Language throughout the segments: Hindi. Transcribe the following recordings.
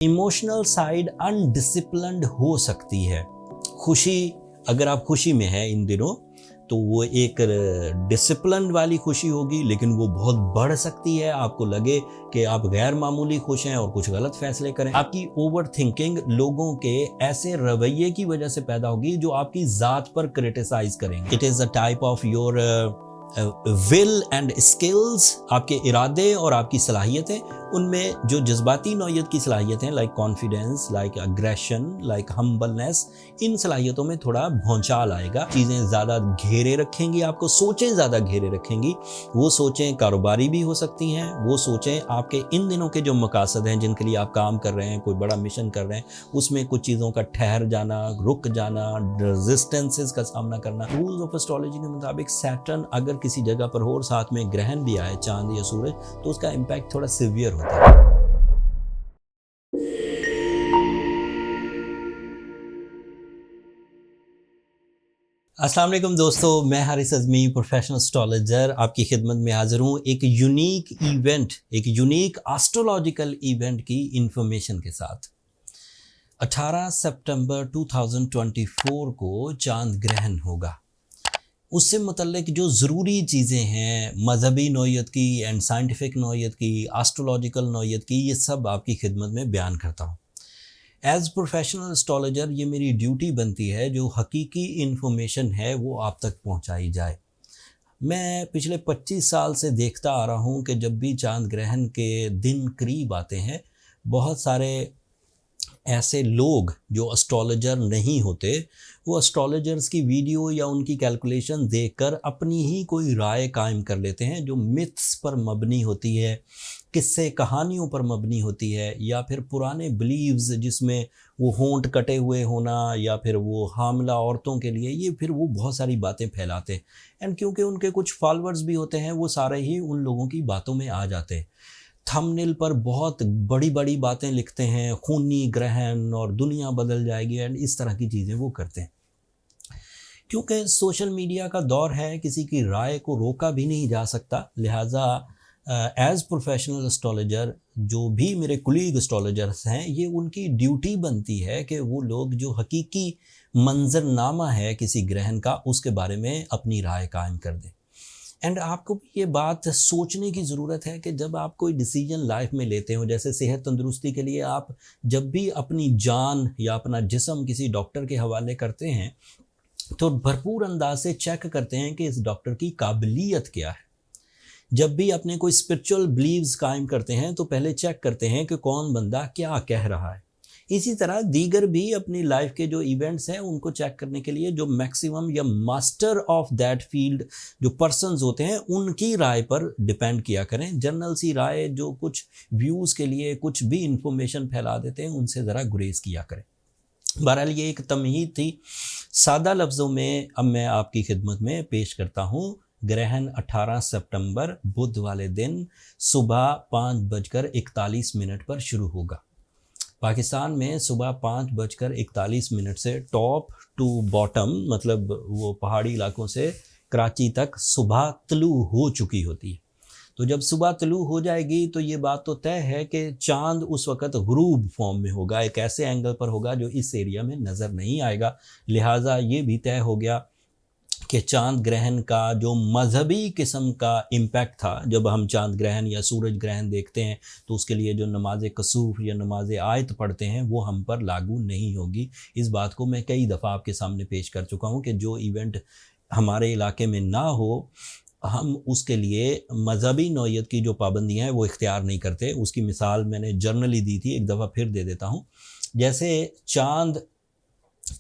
इमोशनल साइड अनडिसिप्लिन्ड हो सकती है। खुशी, अगर आप खुशी में हैं इन दिनों तो वो एक डिसिप्लिन वाली खुशी होगी, लेकिन वो बहुत बढ़ सकती है। आपको लगे कि आप गैर मामूली खुश हैं और कुछ गलत फैसले करें। आपकी ओवर थिंकिंग लोगों के ऐसे रवैये की वजह से पैदा होगी जो आपकी ज़ात पर क्रिटिसाइज करेंगे। It is a type of your will and skills. आपके इरादे और आपकी सलाहियतें, उनमें जो जज्बाती नौयत की सलाहियतें like confidence, like aggression, like humbleness, इन सलाहियतों में थोड़ा भौचाल आएगा। चीज़ें ज़्यादा घेरे रखेंगी आपको, सोचें ज़्यादा घेरे रखेंगी। वो सोचें कारोबारी भी हो सकती हैं, वो सोचें आपके इन दिनों के जो मकासद हैं जिनके लिए आप काम कर रहे हैं, कोई बड़ा मिशन कर रहे हैं, उसमें कुछ चीज़ों का ठहर जाना, रुक जाना, रेजिस्टेंसेस का सामना करना। रूल्स ऑफ एस्ट्रोलॉजी के मुताबिक सैटर्न अगर किसी जगह पर हो और साथ में ग्रहण भी आए, चांद या सूरज, तो उसका इम्पैक्ट थोड़ा सिवियर होता है। अस्सलाम वालेकुम दोस्तों, मैं हारिस अज़मी, प्रोफेशनल एस्ट्रोलॉजर, आपकी खिदमत में हाजिर हूँ एक यूनिक इवेंट, एक यूनिक एस्ट्रोलॉजिकल इवेंट की इंफॉर्मेशन के साथ। 18 सितंबर 2024 को चांद ग्रहण होगा। उससे मुतल्लिक जो ज़रूरी चीज़ें हैं मजहबी नौयत की एंड साइंटिफिक नौयत की, एस्ट्रोलॉजिकल नौयत की, ये सब आपकी खिदमत में बयान करता हूँ। एज़ प्रोफेशनल एस्ट्रोलॉजर ये मेरी ड्यूटी बनती है जो हकीकी इन्फॉर्मेशन है वो आप तक पहुँचाई जाए। मैं पिछले 25 साल से देखता आ रहा हूँ कि जब भी चांद ग्रहण के दिन करीब आते हैं, बहुत सारे ऐसे लोग जो एस्ट्रोलॉजर नहीं होते, वो एस्ट्रोलॉजर्स की वीडियो या उनकी कैलकुलेशन देखकर अपनी ही कोई राय कायम कर लेते हैं जो मिथ्स पर मबनी होती है, किस्से कहानियों पर मबनी होती है, या फिर पुराने बिलीव्स जिसमें वो होंठ कटे हुए होना, या फिर वो हामला औरतों के लिए, ये फिर वो बहुत सारी बातें फैलाते हैं। एंड क्योंकि उनके कुछ फॉलोअर्स भी होते हैं, वो सारे ही उन लोगों की बातों में आ जाते हैं। थंबनेल पर बहुत बड़ी बड़ी बातें लिखते हैं, खूनी ग्रहण और दुनिया बदल जाएगी, एंड इस तरह की चीज़ें वो करते हैं। क्योंकि सोशल मीडिया का दौर है, किसी की राय को रोका भी नहीं जा सकता, लिहाजा एज़ प्रोफेशनल एस्ट्रोलॉजर जो भी मेरे कुलीग एस्ट्रोलॉजर्स हैं, ये उनकी ड्यूटी बनती है कि वो लोग जो हकीकी मंजरनामा है किसी ग्रहण का, उसके बारे में अपनी राय कायम कर दें। एंड आपको भी ये बात सोचने की ज़रूरत है कि जब आप कोई डिसीजन लाइफ में लेते हो, जैसे सेहत तंदुरुस्ती के लिए आप जब भी अपनी जान या अपना जिस्म किसी डॉक्टर के हवाले करते हैं, तो भरपूर अंदाज से चेक करते हैं कि इस डॉक्टर की काबिलियत क्या है। जब भी अपने कोई स्पिरिचुअल बिलीव्स कायम करते हैं तो पहले चेक करते हैं कि कौन बंदा क्या कह रहा है। इसी तरह दीगर भी अपनी लाइफ के जो इवेंट्स हैं उनको चेक करने के लिए जो मैक्सिमम या मास्टर ऑफ दैट फील्ड जो पर्सन्स होते हैं उनकी राय पर डिपेंड किया करें। जनरल सी राय जो कुछ व्यूज़ के लिए कुछ भी इंफॉर्मेशन फैला देते हैं, उनसे ज़रा गुरेज किया करें। बहरहाल ये एक तमहीद थी। सादा लफ्ज़ों में अब मैं आपकी खिदमत में पेश करता हूँ। ग्रहण 18 सितंबर बुध वाले दिन सुबह 5:41 पर शुरू होगा। पाकिस्तान में सुबह 5:41 से टॉप टू बॉटम, मतलब वो पहाड़ी इलाकों से कराची तक सुबह तलू हो चुकी होती है। तो जब सुबह तलू हो जाएगी तो ये बात तो तय है कि चांद उस वक़्त गुरूब फॉर्म में होगा, एक ऐसे एंगल पर होगा जो इस एरिया में नज़र नहीं आएगा। लिहाजा ये भी तय हो गया कि चांद ग्रहण का जो मजहबी किस्म का इम्पैक्ट था, जब हम चांद ग्रहण या सूरज ग्रहण देखते हैं तो उसके लिए जो नमाज कसूफ या नमाज आयत पढ़ते हैं वो हम पर लागू नहीं होगी। इस बात को मैं कई दफ़ा आपके सामने पेश कर चुका हूँ कि जो इवेंट हमारे इलाके में ना हो, हम उसके लिए मजहबी नौयत की जो पाबंदियाँ हैं वो इख्तियार नहीं करते। उसकी मिसाल मैंने जर्नली दी थी, एक दफ़ा फिर दे देता हूँ। जैसे चांद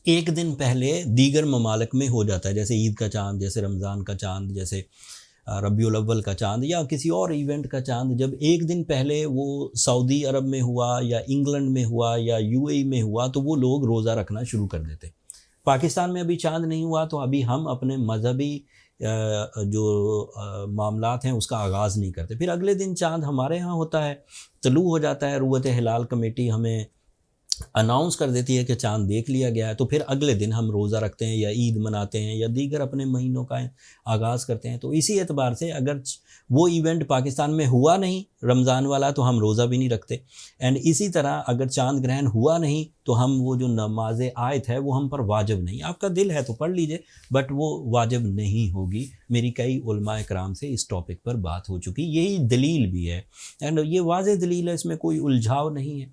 एक दिन पहले दीगर ममालिक में हो जाता है, जैसे ईद का चांद, जैसे रमज़ान का चांद, जैसे रबीउल अव्वल का चांद, या किसी और इवेंट का चांद जब एक दिन पहले वो सऊदी अरब में हुआ या इंग्लैंड में हुआ या यूएई में हुआ तो वो लोग रोज़ा रखना शुरू कर देते। पाकिस्तान में अभी चांद नहीं हुआ तो अभी हम अपने मजहबी जो मामलात हैं उसका आगाज़ नहीं करते। फिर अगले दिन चांद हमारे यहाँ होता है, तलू हो जाता है। रुवत हिलाल कमेटी हमें अनाउंस कर देती है कि चाँद देख लिया गया है, तो फिर अगले दिन हम रोज़ा रखते हैं या ईद मनाते हैं या दीगर अपने महीनों का आगाज़ करते हैं। तो इसी एतबार से अगर वो इवेंट पाकिस्तान में हुआ नहीं रमज़ान वाला, तो हम रोज़ा भी नहीं रखते। एंड इसी तरह अगर चाँद ग्रहण हुआ नहीं तो हम वो जो नमाज़ आयत है वो हम पर वाजिब नहीं। आपका दिल है तो पढ़ लीजिए, बट वो वाजिब नहीं होगी। मेरी कई उलमाए कराम से इस टॉपिक पर बात हो चुकी, यही दलील भी है एंड ये वाज़ेह दलील है, इसमें कोई उलझाव नहीं है।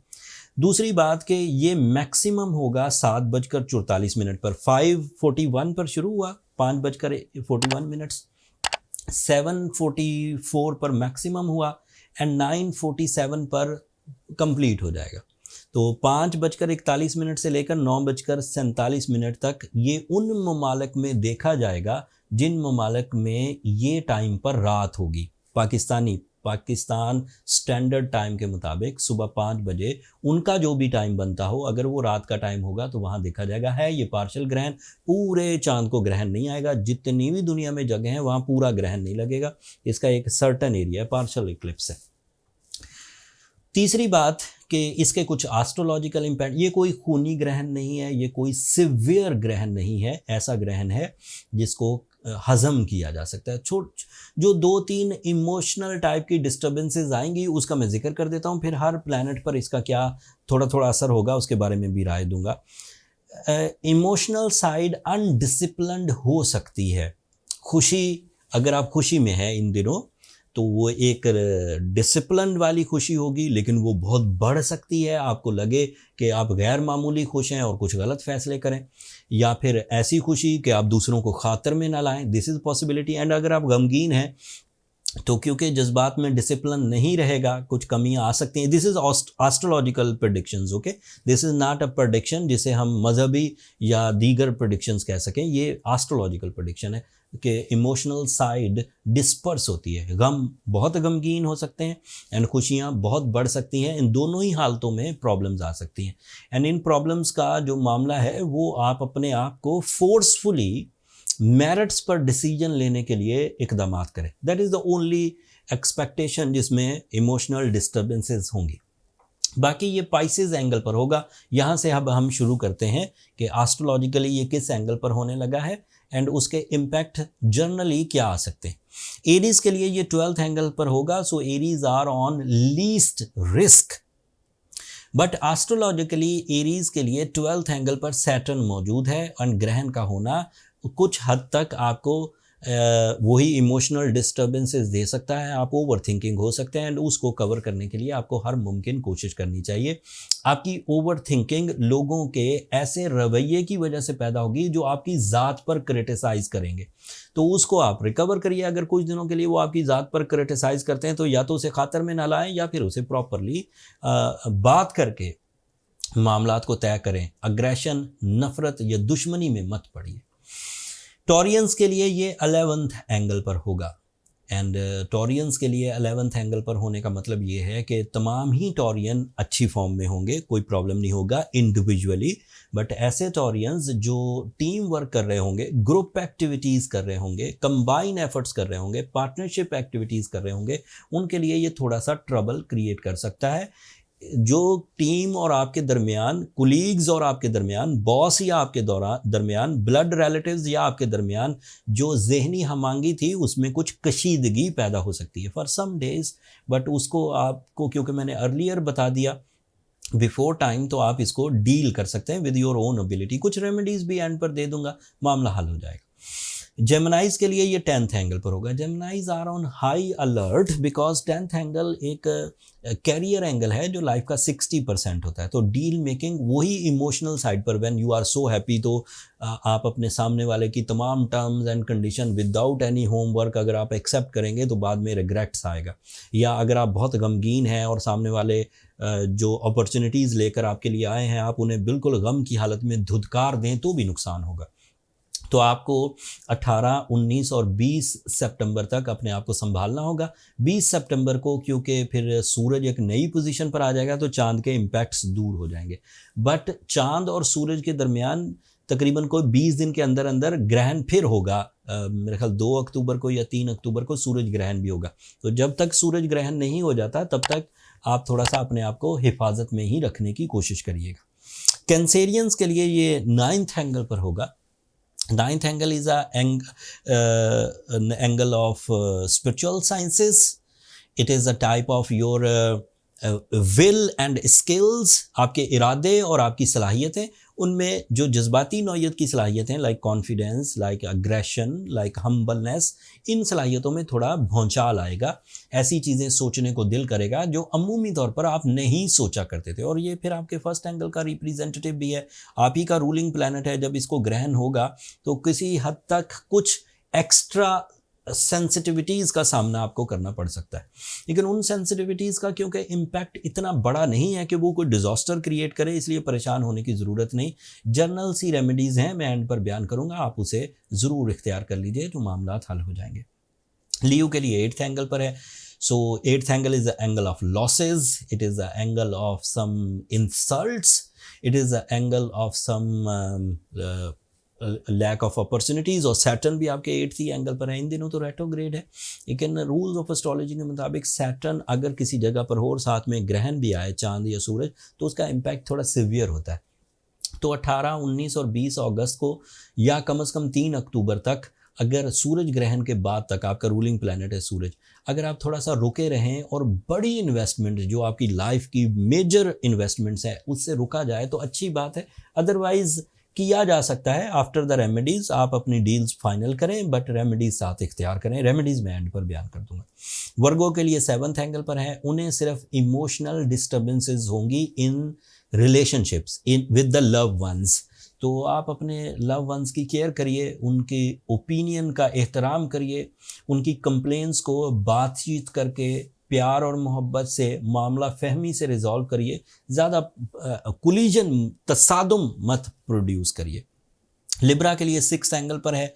दूसरी बात कि ये मैक्सिमम होगा 7:44 पर, 5:41 पर शुरू हुआ, 5:41, 7:44 पर मैक्सिमम हुआ एंड 9:47 पर कंप्लीट हो जाएगा। तो 5:41 से लेकर 9:47 तक ये उन ममालिक में देखा जाएगा जिन ममालिक में ये टाइम पर रात होगी। पाकिस्तान स्टैंडर्ड टाइम के मुताबिक सुबह 5 बजे उनका जो भी टाइम बनता हो, अगर वो रात का टाइम होगा तो वहाँ देखा जाएगा। है ये पार्शियल ग्रहण, पूरे चांद को ग्रहण नहीं आएगा। जितनी भी दुनिया में जगह हैं वहाँ पूरा ग्रहण नहीं लगेगा, इसका एक सर्टन एरिया है, पार्शियल इक्लिप्स है। तीसरी बात कि इसके कुछ एस्ट्रोलॉजिकल इम्पैक्ट, ये कोई खूनी ग्रहण नहीं है, ये कोई सिवियर ग्रहण नहीं है, ऐसा ग्रहण है जिसको हज़म किया जा सकता है। जो 2-3 इमोशनल टाइप की डिस्टर्बेंसेस आएंगी उसका मैं जिक्र कर देता हूँ, फिर हर प्लैनेट पर इसका क्या थोड़ा थोड़ा असर होगा उसके बारे में भी राय दूंगा। इमोशनल साइड अनडिसिप्लिन्ड हो सकती है। खुशी, अगर आप खुशी में हैं इन दिनों तो वो एक डिसिप्लिन वाली खुशी होगी, लेकिन वो बहुत बढ़ सकती है। आपको लगे कि आप गैर मामूली खुश हैं और कुछ गलत फैसले करें, या फिर ऐसी खुशी कि आप दूसरों को खातर में ना लाएं, दिस इज़ पॉसिबिलिटी। एंड अगर आप गमगीन हैं तो क्योंकि जज्बात में डिसिप्लिन नहीं रहेगा, कुछ कमियां आ सकती हैं। This is astrological predictions, okay, this is not a prediction जिसे हम मजहबी या दीगर प्रेडिक्शंस कह सकें। ये एस्ट्रोलॉजिकल प्रेडिक्शन है कि इमोशनल साइड डिस्पर्स होती है। गम, बहुत गमगीन हो सकते हैं एंड खुशियाँ बहुत बढ़ सकती हैं। इन दोनों ही हालतों में प्रॉब्लम्स आ सकती हैं एंड इन प्रॉब्लम्स का जो मामला है वो आप अपने आप को फोर्सफुली मेरिट्स पर डिसीजन लेने के लिए इकदाम करें। That is the only expectation जिसमें इमोशनल डिस्टर्बेंसेस होंगी। बाकी ये पाइसेस एंगल पर होगा। यहाँ से अब हम शुरू करते हैं कि एस्ट्रोलॉजिकली ये किस एंगल पर होने लगा है एंड उसके इम्पैक्ट जर्नली क्या आ सकते हैं। एरीज के लिए ये 12th एंगल पर होगा, so Aries are on least risk. But astrologically Aries के लिए 12th एंगल पर सैटर्न मौजूद है एंड ग्रहण का होना कुछ हद तक आपको वही इमोशनल डिस्टर्बेंसेस दे सकता है। आप ओवर थिंकिंग हो सकते हैं एंड उसको कवर करने के लिए आपको हर मुमकिन कोशिश करनी चाहिए। आपकी ओवर थिंकिंग लोगों के ऐसे रवैये की वजह से पैदा होगी जो आपकी ज़ात पर क्रिटिसाइज़ करेंगे, तो उसको आप रिकवर करिए। अगर कुछ दिनों के लिए वो आपकी ज़ात पर क्रिटिसाइज़ करते हैं तो या तो उसे खातर में ना लाएं या फिर उसे प्रॉपरली बात करके मामलात को तय करें। अग्रेशन, नफ़रत या दुश्मनी में मत पड़िए। टॉरियंस के लिए ये 11th एंगल पर होगा एंड टॉरियंस के लिए 11th एंगल पर होने का मतलब ये है कि तमाम ही टॉरियन अच्छी फॉर्म में होंगे, कोई प्रॉब्लम नहीं होगा इंडिविजुअली। बट ऐसे टॉरियंस जो टीम वर्क कर रहे होंगे, ग्रुप एक्टिविटीज़ कर रहे होंगे, कंबाइन एफर्ट्स कर रहे होंगे, पार्टनरशिप एक्टिविटीज़ कर रहे होंगे, उनके लिए ये थोड़ा सा ट्रबल क्रिएट कर सकता है। जो टीम और आपके दरमियान, कुलीग्स और आपके दरमियान, बॉस या आपके दरमियान, ब्लड रिलेटिव्स या आपके दरमियान जो जहनी हमांगी थी उसमें कुछ कशीदगी पैदा हो सकती है फॉर सम डेज। बट उसको आपको, क्योंकि मैंने अर्लियर बता दिया बिफोर टाइम, तो आप इसको डील कर सकते हैं विद योर ओन एबिलिटी। कुछ रेमेडीज़ भी एंड पर दे दूंगा, मामला हल हो जाएगा। जेमिनाइज के लिए ये 10th एंगल पर होगा। Geminis are on high alert because 10th angle एक कैरियर एंगल है जो लाइफ का 60% होता है। तो डील मेकिंग, वही इमोशनल साइड पर when you are so happy, तो आप अपने सामने वाले की तमाम terms and condition without any homework अगर आप एक्सेप्ट करेंगे तो बाद में रिग्रेट्स आएगा। या अगर आप बहुत गमगीन हैं और सामने वाले जो अपॉर्चुनिटीज़ लेकर आपके लिए आए हैं आप उन्हें बिल्कुल गम की हालत में धुतकार दें तो भी नुकसान होगा। तो आपको 18, 19 और 20 सितंबर तक अपने आप को संभालना होगा। 20 सितंबर को क्योंकि फिर सूरज एक नई पोजीशन पर आ जाएगा तो चांद के इम्पैक्ट्स दूर हो जाएंगे। बट चांद और सूरज के दरमियान तकरीबन कोई 20 दिन के अंदर अंदर ग्रहण फिर होगा। मेरे ख्याल 2 अक्टूबर को या 3 अक्टूबर को सूरज ग्रहण भी होगा। तो जब तक सूरज ग्रहण नहीं हो जाता तब तक आप थोड़ा सा अपने आप को हिफाजत में ही रखने की कोशिश करिएगा। कैंसेरियंस के लिए ये 9th एंगल पर होगा। 9th angle is an angle of spiritual sciences. It is a type of your will and skills. आपके इरादे और आपकी सलाहियतें, उनमें जो जज्बाती नौयत की सलाहियतें like confidence, like aggression, like humbleness, इन सलाहियतों में थोड़ा भौचाल आएगा। ऐसी चीज़ें सोचने को दिल करेगा जो अमूमी तौर पर आप नहीं सोचा करते थे। और ये फिर आपके फर्स्ट एंगल का रिप्रेजेंटेटिव भी है, आप ही का रूलिंग प्लैनेट है। जब इसको ग्रहण होगा तो किसी हद तक कुछ एक्स्ट्रा सेंसिटिविटीज़ का सामना आपको करना पड़ सकता है, लेकिन उन सेंसिटिविटीज़ का क्योंकि इम्पैक्ट इतना बड़ा नहीं है कि वो कोई डिज़ास्टर क्रिएट करे, इसलिए परेशान होने की ज़रूरत नहीं। जर्नल सी रेमेडीज़ हैं, मैं एंड पर बयान करूँगा, आप उसे ज़रूर इख्तियार कर लीजिए, जो मामला हल हो जाएंगे। लियो के लिए 8th एंगल पर है। So 8th angle is the angle of losses, it is the angle of some insults, it is the angle of some lack of opportunities. और सैटर्न भी आपके 8th ही एंगल पर है। इन दिनों तो रेट्रोग्रेड है, लेकिन रूल्स ऑफ एस्ट्रोलॉजी के मुताबिक सैटर्न अगर किसी जगह पर हो और साथ में ग्रहण भी आए, चांद या सूरज, तो उसका इम्पैक्ट थोड़ा सिवियर होता है। तो 18, 19 और 20 अगस्त को, या कम से कम 3 अक्टूबर तक, अगर सूरज ग्रहण के बाद तक, आपका रूलिंग प्लैनेट है सूरज, अगर आप थोड़ा सा रुके रहें और बड़ी इन्वेस्टमेंट जो आपकी लाइफ की मेजर इन्वेस्टमेंट्स है उससे रुका जाए तो अच्छी बात है। अदरवाइज किया जा सकता है। आफ्टर द रेमेडीज़ आप अपनी डील्स फाइनल करें, बट रेमेडीज़ साथ इख्तियार करें। रेमेडीज़ मैं एंड पर बयान कर दूंगा। वर्गो के लिए 7th एंगल पर है। उन्हें सिर्फ इमोशनल डिस्टर्बेंसेस होंगी in relationships, in with the love ones. तो आप अपने लव वंस की केयर करिए, उनके ओपिनियन का एहतराम करिए, उनकी कंप्लेंट्स को बातचीत करके, प्यार और मोहब्बत से, मामला फहमी से रिजॉल्व करिए। ज़्यादा कोलिजन, तसादुम मत प्रोड्यूस करिए। लिब्रा के लिए 6th एंगल पर है।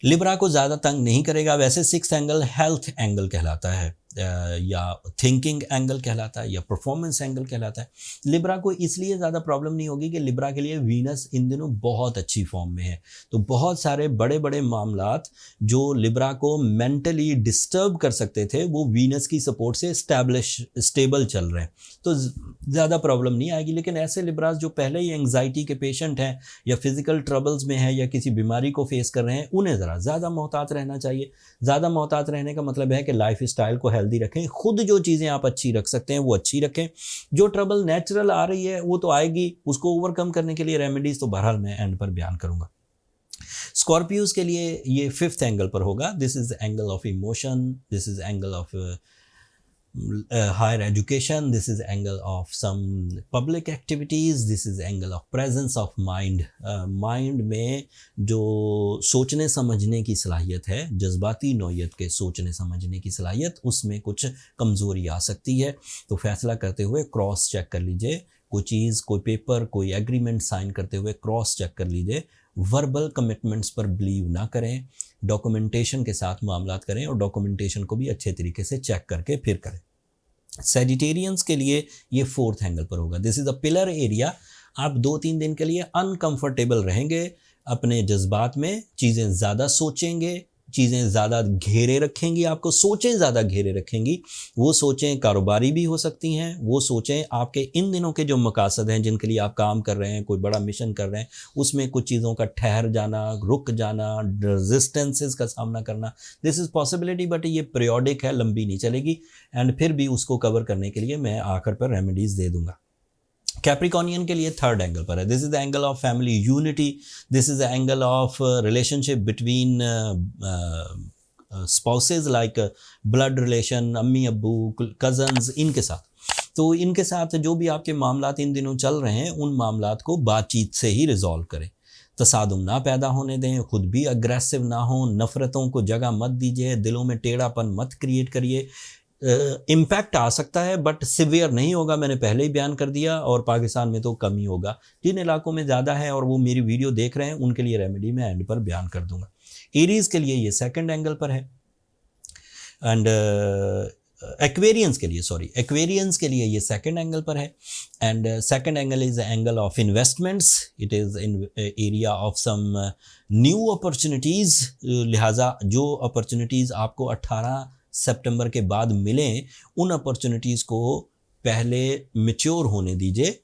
लिब्रा को ज़्यादा तंग नहीं करेगा। वैसे 6th एंगल हेल्थ एंगल कहलाता है, या थिंकिंग एंगल कहलाता है, या परफॉर्मेंस एंगल कहलाता है। लिब्रा को इसलिए ज़्यादा प्रॉब्लम नहीं होगी कि लिब्रा के लिए वीनस इन दिनों बहुत अच्छी फॉर्म में है। तो बहुत सारे बड़े बड़े मामलात जो लिब्रा को मेंटली डिस्टर्ब कर सकते थे, वो वीनस की सपोर्ट से स्टेबल चल रहे हैं, तो ज़्यादा प्रॉब्लम नहीं आएगी। लेकिन ऐसे लिब्रास जो पहले ही एंग्जाइटी के पेशेंट हैं, या फिज़िकल ट्रबल्स में हैं, या किसी बीमारी को फेस कर रहे हैं, उन्हें ज़्यादा मोहतात रहना चाहिए। ज़्यादा मोहतात रहने का मतलब है कि लाइफ स्टाइल को हेल्दी रखें, खुद जो चीज़ें आप अच्छी रख सकते हैं वो अच्छी रखें। जो ट्रबल नेचुरल आ रही है वो तो आएगी, उसको ओवरकम करने के लिए रेमेडीज़ तो बहरहाल मैं एंड पर बयान करूँगा। स्कॉर्पियोज के लिए ये 5th एंगल पर होगा। This is angle of emotion, this is angle of higher education, this is angle of some public activities, this is angle of presence of mind. Mind में जो सोचने समझने की सलाहियत है, जज्बाती नौयत के सोचने समझने की सलाहियत, उसमें कुछ कमज़ोरी आ सकती है। तो फैसला करते हुए क्रॉस चेक कर लीजिए, कोई चीज़, कोई पेपर, कोई एग्रीमेंट साइन करते हुए क्रॉस चेक कर लीजिए। वर्बल कमिटमेंट्स पर बिलीव ना करें, डॉक्यूमेंटेशन के साथ मामलात करें, और डॉक्यूमेंटेशन को भी अच्छे तरीके से चेक करके फिर करें। सेजिटेरियंस के लिए ये 4th एंगल पर होगा। This is a pillar area. आप 2-3 दिन के लिए अनकंफर्टेबल रहेंगे अपने जज्बात में, चीज़ें ज़्यादा सोचेंगे, चीज़ें ज़्यादा घेरे रखेंगी, आपको सोचें ज़्यादा घेरे रखेंगी। वो सोचें कारोबारी भी हो सकती हैं, वो सोचें आपके इन दिनों के जो मकासद हैं, जिनके लिए आप काम कर रहे हैं, कोई बड़ा मिशन कर रहे हैं, उसमें कुछ चीज़ों का ठहर जाना, रुक जाना, रेजिस्टेंसेस का सामना करना, दिस इज़ पॉसिबिलिटी, बट ये पीरियोडिक है, लंबी नहीं चलेगी। एंड फिर भी उसको कवर करने के लिए मैं आखिर पर रेमेडीज़ दे दूँगा। कैप्रिकॉनियन के लिए 3rd एंगल पर है। This is the angle of family unity, this is the angle of relationship between spouses, like blood relation, अम्मी अब्बू, कज़न्स, इनके साथ। तो इनके साथ जो भी आपके मामलात इन दिनों चल रहे हैं, उन मामलात को बातचीत से ही रिजॉल्व करें। तसादुम ना पैदा होने दें, खुद भी अग्रेसिव ना हो, नफ़रतों को जगह मत दीजिए, दिलों में टेढ़ापन मत क्रिएट करिए। इम्पैक्ट आ सकता है बट सिवियर नहीं होगा, मैंने पहले ही बयान कर दिया, और पाकिस्तान में तो कम ही होगा। जिन इलाकों में ज़्यादा है और वो मेरी वीडियो देख रहे हैं, उनके लिए रेमेडी मैं एंड पर बयान कर दूंगा। एरीज़ के लिए ये 2nd एंगल पर है। एंड एक्वेरियंस के लिए ये 2nd एंगल पर है। And 2nd angle is angle of investments, it is in area of some new opportunities. लिहाजा जो अपॉर्चुनिटीज़ आपको 18 सितंबर के बाद मिलें, उन अपॉर्चुनिटीज़ को पहले मैच्योर होने दीजिए,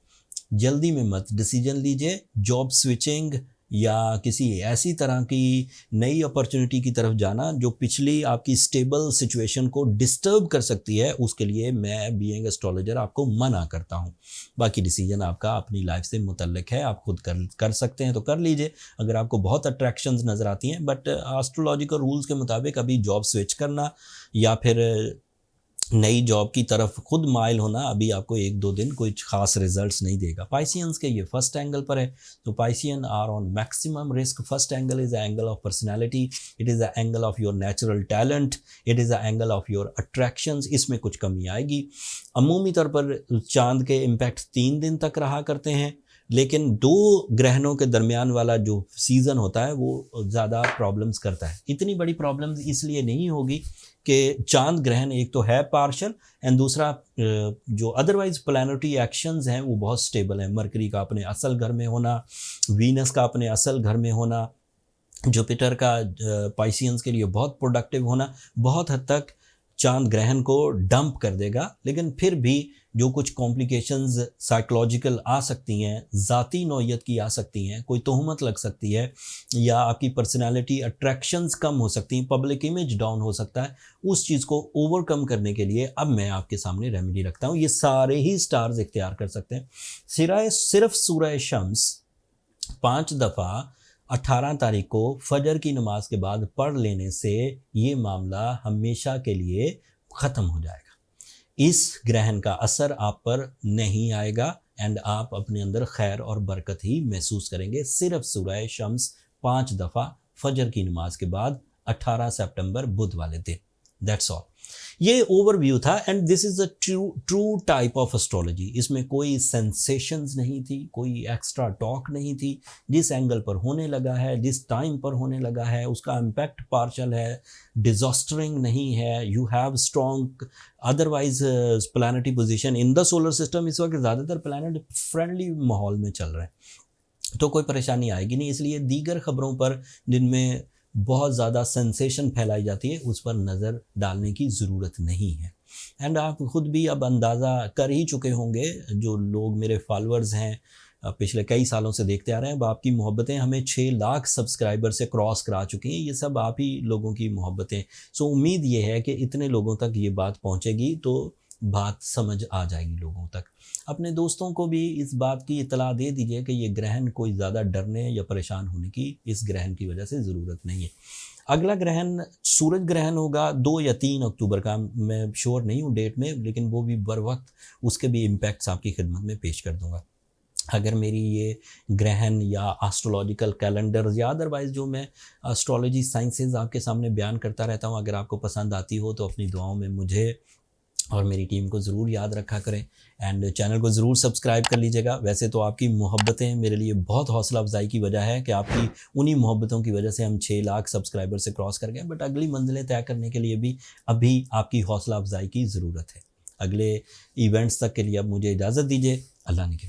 जल्दी में मत डिसीजन लीजिए। जॉब स्विचिंग या किसी ऐसी तरह की नई अपॉर्चुनिटी की तरफ जाना जो पिछली आपकी स्टेबल सिचुएशन को डिस्टर्ब कर सकती है, उसके लिए मैं बीइंग एस्ट्रोलॉजर आपको मना करता हूँ। बाकी डिसीजन आपका अपनी लाइफ से मुतल्लिक है, आप खुद कर सकते हैं तो कर लीजिए अगर आपको बहुत अट्रैक्शंस नज़र आती हैं। बट एस्ट्रोलॉजिकल रूल्स के मुताबिक अभी जॉब स्विच करना या फिर नई जॉब की तरफ खुद माइल होना अभी आपको 1-2 दिन कोई खास रिजल्ट्स नहीं देगा। पाइसियंस के ये फर्स्ट एंगल पर है, तो Piscean are on maximum risk. First angle is a angle of personality, it is a angle of your natural talent, it is a angle of your attractions. इसमें कुछ कमी आएगी। अमूमी तौर पर चांद के इम्पैक्ट 3 दिन तक रहा करते हैं, लेकिन 2 ग्रहणों के दरमियान वाला जो सीज़न होता है वो ज़्यादा प्रॉब्लम्स करता है। इतनी बड़ी प्रॉब्लम्स इसलिए नहीं होगी कि चांद ग्रहण एक तो है पार्शल एंड दूसरा जो अदरवाइज प्लैनेटरी एक्शंस हैं वो बहुत स्टेबल हैं। मरकरी का अपने असल घर में होना, वीनस का अपने असल घर में होना, जुपिटर का पाइसियंस के लिए बहुत प्रोडक्टिव होना बहुत हद तक चांद ग्रहण को डंप कर देगा। लेकिन फिर भी जो कुछ कॉम्प्लिकेशंस साइकोलॉजिकल आ सकती हैं, ज़ाती नौयत की आ सकती हैं, कोई तोहमत लग सकती है या आपकी पर्सनालिटी अट्रैक्शंस कम हो सकती हैं, पब्लिक इमेज डाउन हो सकता है, उस चीज़ को ओवरकम करने के लिए अब मैं आपके सामने रेमेडी रखता हूँ। ये सारे ही स्टार्स इख्तियार कर सकते हैं। सिर्फ सूरह शम्स 5 दफ़ा 18 तारीख को फजर की नमाज के बाद पढ़ लेने से ये मामला हमेशा के लिए ख़त्म हो जाएगा। इस ग्रहण का असर आप पर नहीं आएगा एंड आप अपने अंदर खैर और बरकत ही महसूस करेंगे। सिर्फ सूरह शम्स 5 दफ़ा फजर की नमाज के बाद 18 सितंबर बुध वाले दिन। That's all. ये ओवरव्यू था and this is a true type of astrology. इसमें कोई सेंसेशंस नहीं थी, कोई एक्स्ट्रा टॉक नहीं थी। जिस एंगल पर होने लगा है, जिस टाइम पर होने लगा है, उसका इम्पैक्ट पार्शल है, डिजास्टरिंग नहीं है। You have strong otherwise planetary position in the solar system. इस वक्त ज़्यादातर प्लैनेट फ्रेंडली माहौल में चल रहे हैं तो कोई परेशानी आएगी नहीं। इसलिए दीगर खबरों पर जिनमें बहुत ज़्यादा सेंसेशन फैलाई जाती है उस पर नज़र डालने की ज़रूरत नहीं है। एंड आप खुद भी अब अंदाज़ा कर ही चुके होंगे, जो लोग मेरे फॉलोअर्स हैं पिछले कई सालों से देखते आ रहे हैं। अब आपकी मोहब्बतें हमें 6 लाख सब्सक्राइबर से क्रॉस करा चुकी हैं। ये सब आप ही लोगों की मोहब्बतें। सो उम्मीद ये है कि इतने लोगों तक ये बात पहुँचेगी तो बात समझ आ जाएगी लोगों तक। अपने दोस्तों को भी इस बात की इतला दे दीजिए कि ये ग्रहण कोई ज़्यादा डरने या परेशान होने की इस ग्रहण की वजह से ज़रूरत नहीं है। अगला ग्रहण सूरज ग्रहण होगा 2 या 3 अक्टूबर का, मैं श्योर नहीं हूँ डेट में, लेकिन वो भी बर वक्त उसके भी इम्पैक्ट्स आपकी खिदमत में पेश कर दूँगा। अगर मेरी ये ग्रहण या एस्ट्रोलॉजिकल कैलेंडर या अदरवाइज़ जो मैं एस्ट्रोलॉजी साइंसेज आपके सामने बयान करता रहता हूँ, अगर आपको पसंद आती हो तो अपनी दुआओं में मुझे और मेरी टीम को ज़रूर याद रखा करें एंड चैनल को ज़रूर सब्सक्राइब कर लीजिएगा। वैसे तो आपकी मोहब्बतें मेरे लिए बहुत हौसला अफजाई की वजह है कि आपकी उन्हीं मोहब्बतों की वजह से हम 6 लाख सब्सक्राइबर से क्रॉस कर गए। बट अगली मंजिलें तय करने के लिए भी अभी आपकी हौसला अफजाई की ज़रूरत है। अगले इवेंट्स तक के लिए अब मुझे इजाज़त दीजिए। अल्लाह ने के